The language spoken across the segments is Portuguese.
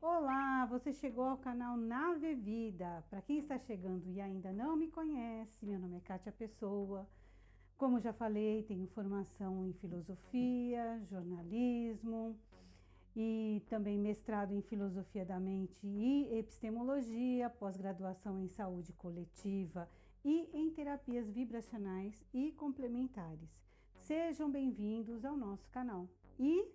Olá, você chegou ao canal Nave Vida. Para quem está chegando e ainda não me conhece, meu nome é Kátia Pessoa. Como já falei, tenho formação em filosofia, jornalismo e também mestrado em filosofia da mente e epistemologia, pós-graduação em saúde coletiva e em terapias vibracionais e complementares. Sejam bem-vindos ao nosso canal. E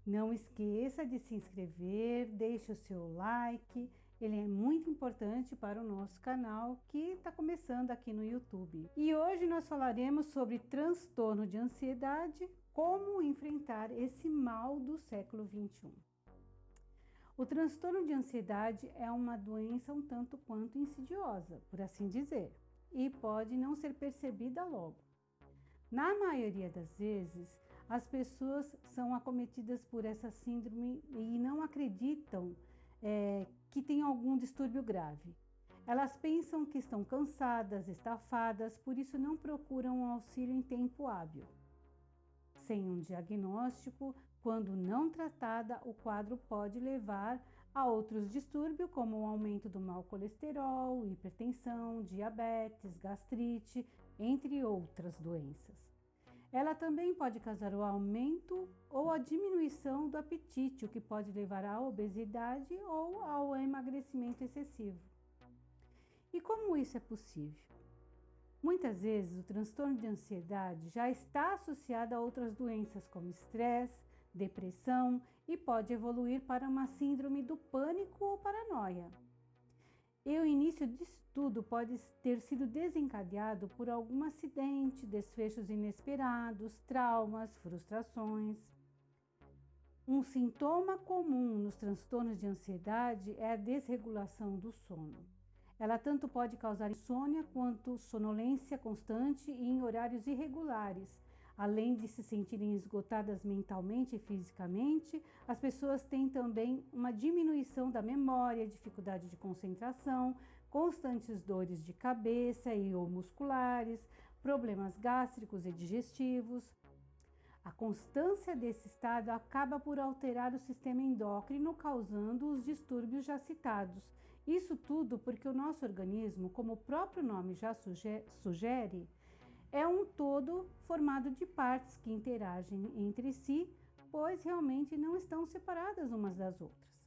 não esqueça de se inscrever, deixe o seu like, ele é muito importante para o nosso canal que está começando aqui no YouTube. E hoje nós falaremos sobre transtorno de ansiedade, como enfrentar esse mal do século 21. O transtorno de ansiedade é uma doença um tanto quanto insidiosa, por assim dizer, e pode não ser percebida logo. Na maioria das vezes, as pessoas são acometidas por essa síndrome e não acreditam que tem algum distúrbio grave. Elas pensam que estão cansadas, estafadas, por isso não procuram um auxílio em tempo hábil. Sem um diagnóstico, quando não tratada, o quadro pode levar a outros distúrbios, como o aumento do mau colesterol, hipertensão, diabetes, gastrite, entre outras doenças. Ela também pode causar o aumento ou a diminuição do apetite, o que pode levar à obesidade ou ao emagrecimento excessivo. E como isso é possível? Muitas vezes o transtorno de ansiedade já está associado a outras doenças como estresse, depressão e pode evoluir para uma síndrome do pânico ou paranoia. E o início disso tudo pode ter sido desencadeado por algum acidente, desfechos inesperados, traumas, frustrações. Um sintoma comum nos transtornos de ansiedade é a desregulação do sono. Ela tanto pode causar insônia quanto sonolência constante e em horários irregulares. Além de se sentirem esgotadas mentalmente e fisicamente, as pessoas têm também uma diminuição da memória, dificuldade de concentração, constantes dores de cabeça e ou musculares, problemas gástricos e digestivos. A constância desse estado acaba por alterar o sistema endócrino, causando os distúrbios já citados. Isso tudo porque o nosso organismo, como o próprio nome já sugere, é um todo formado de partes que interagem entre si, pois realmente não estão separadas umas das outras.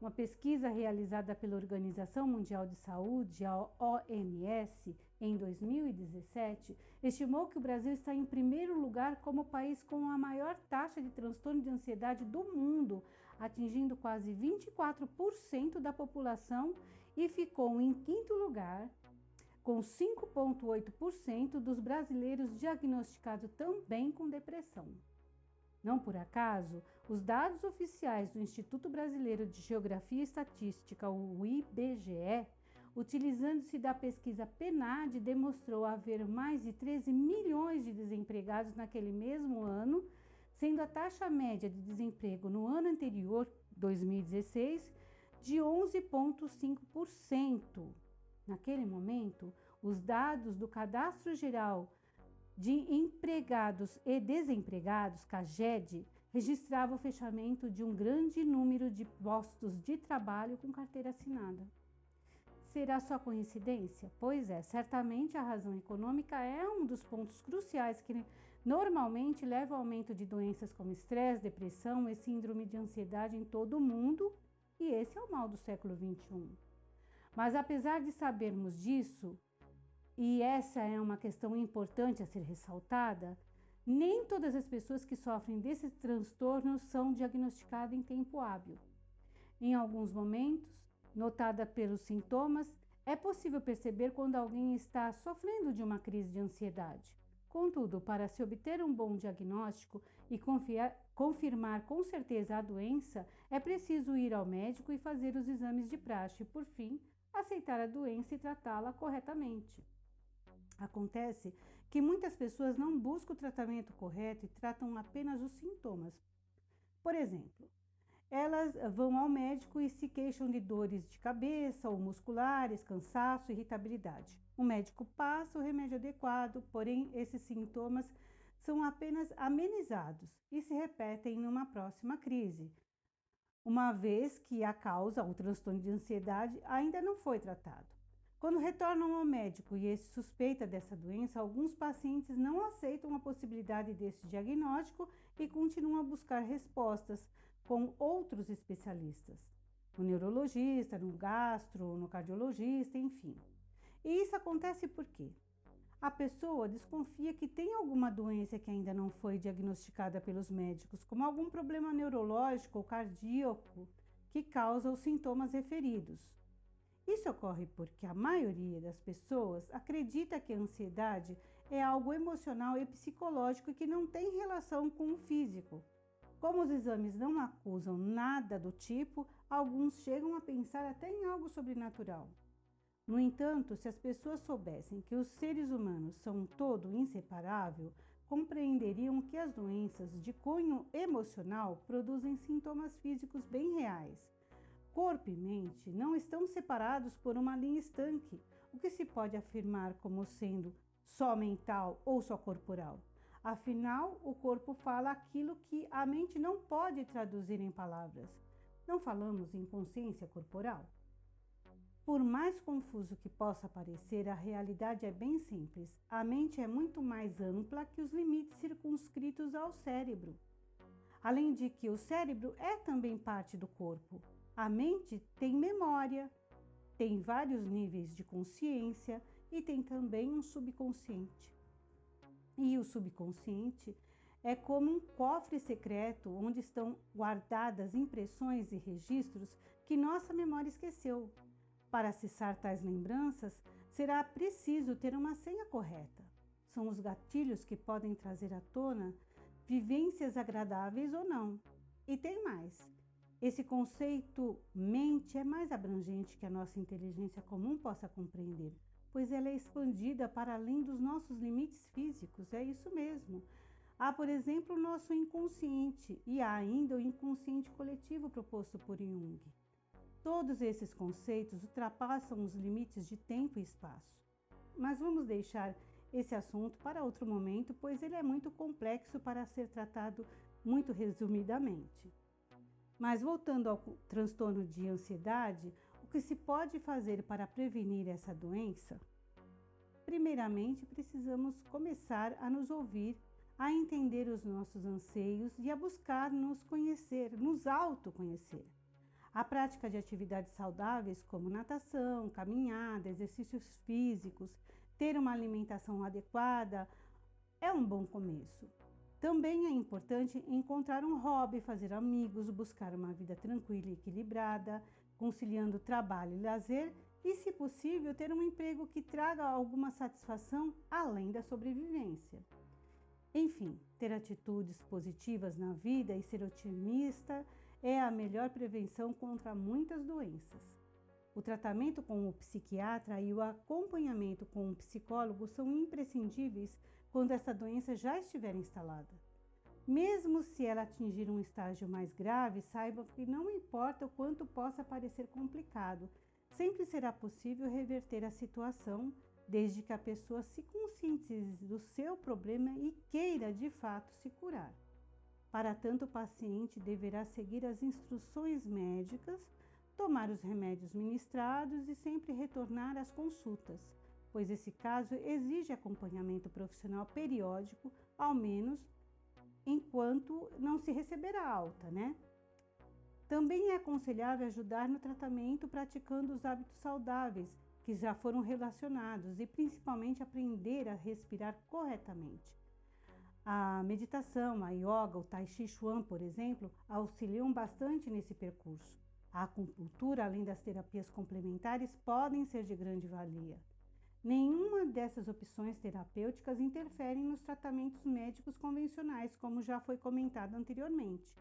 Uma pesquisa realizada pela Organização Mundial de Saúde, a OMS, em 2017, estimou que o Brasil está em primeiro lugar como o país com a maior taxa de transtorno de ansiedade do mundo, atingindo quase 24% da população, e ficou em quinto lugar, com 5,8% dos brasileiros diagnosticados também com depressão. Não por acaso, os dados oficiais do Instituto Brasileiro de Geografia e Estatística, o IBGE, utilizando-se da pesquisa PNAD, demonstrou haver mais de 13 milhões de desempregados naquele mesmo ano, sendo a taxa média de desemprego no ano anterior, 2016, de 11,5%. Naquele momento, os dados do Cadastro Geral de Empregados e Desempregados, CAGED, registrava o fechamento de um grande número de postos de trabalho com carteira assinada. Será só coincidência? Pois é, certamente a razão econômica é um dos pontos cruciais que normalmente leva ao aumento de doenças como estresse, depressão e síndrome de ansiedade em todo o mundo, e esse é o mal do século 21. Mas apesar de sabermos disso, e essa é uma questão importante a ser ressaltada, nem todas as pessoas que sofrem desses transtornos são diagnosticadas em tempo hábil. Em alguns momentos, notada pelos sintomas, é possível perceber quando alguém está sofrendo de uma crise de ansiedade. Contudo, para se obter um bom diagnóstico e confirmar com certeza a doença, é preciso ir ao médico e fazer os exames de praxe e, por fim, aceitar a doença e tratá-la corretamente. Acontece que muitas pessoas não buscam o tratamento correto e tratam apenas os sintomas. Por exemplo, elas vão ao médico e se queixam de dores de cabeça ou musculares, cansaço, irritabilidade. O médico passa o remédio adequado, porém esses sintomas são apenas amenizados e se repetem numa próxima crise. uma vez que a causa, o transtorno de ansiedade, ainda não foi tratado. Quando retornam ao médico e esse suspeita dessa doença, alguns pacientes não aceitam a possibilidade desse diagnóstico e continuam a buscar respostas com outros especialistas, no neurologista, no gastro, no cardiologista, enfim. E isso acontece por quê? A pessoa desconfia que tem alguma doença que ainda não foi diagnosticada pelos médicos, como algum problema neurológico ou cardíaco que causa os sintomas referidos. Isso ocorre porque a maioria das pessoas acredita que a ansiedade é algo emocional e psicológico que não tem relação com o físico. Como os exames não acusam nada do tipo, alguns chegam a pensar até em algo sobrenatural. No entanto, se as pessoas soubessem que os seres humanos são um todo inseparável, compreenderiam que as doenças de cunho emocional produzem sintomas físicos bem reais. Corpo e mente não estão separados por uma linha estanque, o que se pode afirmar como sendo só mental ou só corporal. Afinal, o corpo fala aquilo que a mente não pode traduzir em palavras. Não falamos em consciência corporal? Por mais confuso que possa parecer, a realidade é bem simples. A mente é muito mais ampla que os limites circunscritos ao cérebro. Além de que o cérebro é também parte do corpo. A mente tem memória, tem vários níveis de consciência e tem também um subconsciente. E o subconsciente é como um cofre secreto onde estão guardadas impressões e registros que nossa memória esqueceu. Para acessar tais lembranças, será preciso ter uma senha correta. São os gatilhos que podem trazer à tona vivências agradáveis ou não. E tem mais. Esse conceito mente é mais abrangente que a nossa inteligência comum possa compreender, pois ela é expandida para além dos nossos limites físicos, é isso mesmo. Há, por exemplo, o nosso inconsciente e há ainda o inconsciente coletivo proposto por Jung. Todos esses conceitos ultrapassam os limites de tempo e espaço. Mas vamos deixar esse assunto para outro momento, pois ele é muito complexo para ser tratado muito resumidamente. Mas voltando ao transtorno de ansiedade, o que se pode fazer para prevenir essa doença? Primeiramente, precisamos começar a nos ouvir, a entender os nossos anseios e a buscar nos conhecer, nos autoconhecer. A prática de atividades saudáveis como natação, caminhada, exercícios físicos, ter uma alimentação adequada é um bom começo. Também é importante encontrar um hobby, fazer amigos, buscar uma vida tranquila e equilibrada, conciliando trabalho e lazer e, se possível, ter um emprego que traga alguma satisfação além da sobrevivência. Enfim, ter atitudes positivas na vida e ser otimista é a melhor prevenção contra muitas doenças. O tratamento com o psiquiatra e o acompanhamento com um psicólogo são imprescindíveis quando essa doença já estiver instalada. Mesmo se ela atingir um estágio mais grave, saibam que não importa o quanto possa parecer complicado, sempre será possível reverter a situação, desde que a pessoa se conscientize do seu problema e queira de fato se curar. Para tanto, o paciente deverá seguir as instruções médicas, tomar os remédios ministrados e sempre retornar às consultas, pois esse caso exige acompanhamento profissional periódico, ao menos enquanto não se receber a alta, né? Também é aconselhável ajudar no tratamento praticando os hábitos saudáveis que já foram relacionados e principalmente aprender a respirar corretamente. A meditação, a yoga, o tai chi chuan, por exemplo, auxiliam bastante nesse percurso. A acupuntura, além das terapias complementares, podem ser de grande valia. Nenhuma dessas opções terapêuticas interferem nos tratamentos médicos convencionais, como já foi comentado anteriormente.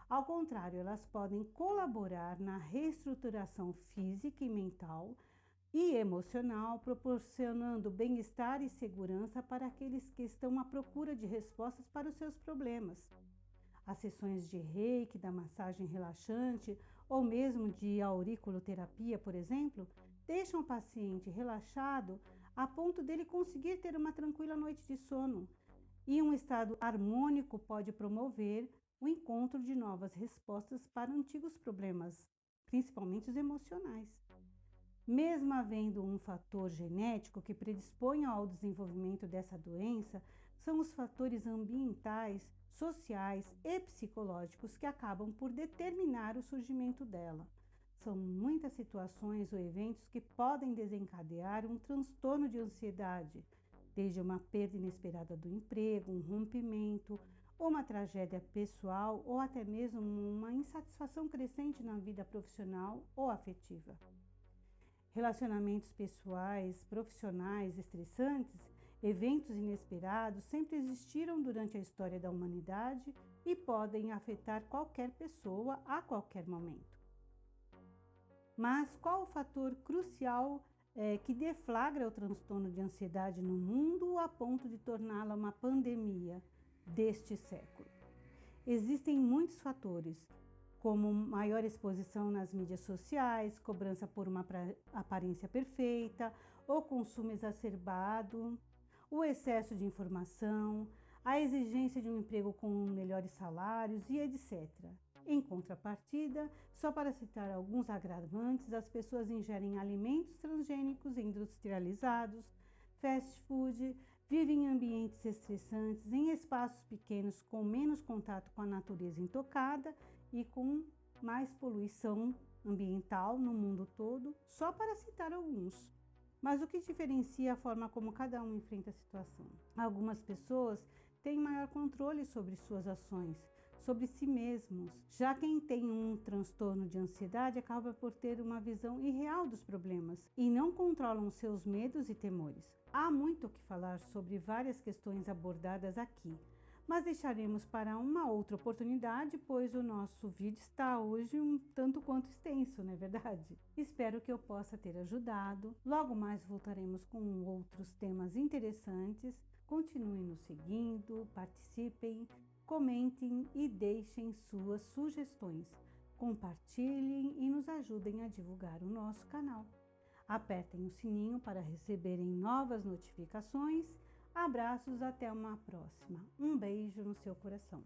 Ao contrário, elas podem colaborar na reestruturação física e mental e emocional, proporcionando bem-estar e segurança para aqueles que estão à procura de respostas para os seus problemas. As sessões de reiki, da massagem relaxante ou mesmo de auriculoterapia, por exemplo, deixam o paciente relaxado a ponto dele conseguir ter uma tranquila noite de sono. E um estado harmônico pode promover o encontro de novas respostas para antigos problemas, principalmente os emocionais. Mesmo havendo um fator genético que predispõe ao desenvolvimento dessa doença, são os fatores ambientais, sociais e psicológicos que acabam por determinar o surgimento dela. São muitas situações ou eventos que podem desencadear um transtorno de ansiedade, desde uma perda inesperada do emprego, um rompimento, ou uma tragédia pessoal, ou até mesmo uma insatisfação crescente na vida profissional ou afetiva. Relacionamentos pessoais, profissionais estressantes, eventos inesperados sempre existiram durante a história da humanidade e podem afetar qualquer pessoa a qualquer momento. Mas qual o fator crucial que deflagra o transtorno de ansiedade no mundo a ponto de torná-la uma pandemia deste século? Existem muitos fatores, como maior exposição nas mídias sociais, cobrança por uma aparência perfeita, o consumo exacerbado, o excesso de informação, a exigência de um emprego com melhores salários e etc. Em contrapartida, só para citar alguns agravantes, as pessoas ingerem alimentos transgênicos industrializados, fast food, vivem em ambientes estressantes, em espaços pequenos com menos contato com a natureza intocada e com mais poluição ambiental no mundo todo, só para citar alguns. Mas o que diferencia a forma como cada um enfrenta a situação? Algumas pessoas têm maior controle sobre suas ações, sobre si mesmos. Já quem tem um transtorno de ansiedade acaba por ter uma visão irreal dos problemas e não controlam seus medos e temores. Há muito o que falar sobre várias questões abordadas aqui, mas deixaremos para uma outra oportunidade, pois o nosso vídeo está hoje um tanto quanto extenso, não é verdade? Espero que eu possa ter ajudado. Logo mais voltaremos com outros temas interessantes. Continuem nos seguindo, participem, comentem e deixem suas sugestões. Compartilhem e nos ajudem a divulgar o nosso canal. Apertem o sininho para receberem novas notificações. Abraços, até uma próxima. Um beijo no seu coração.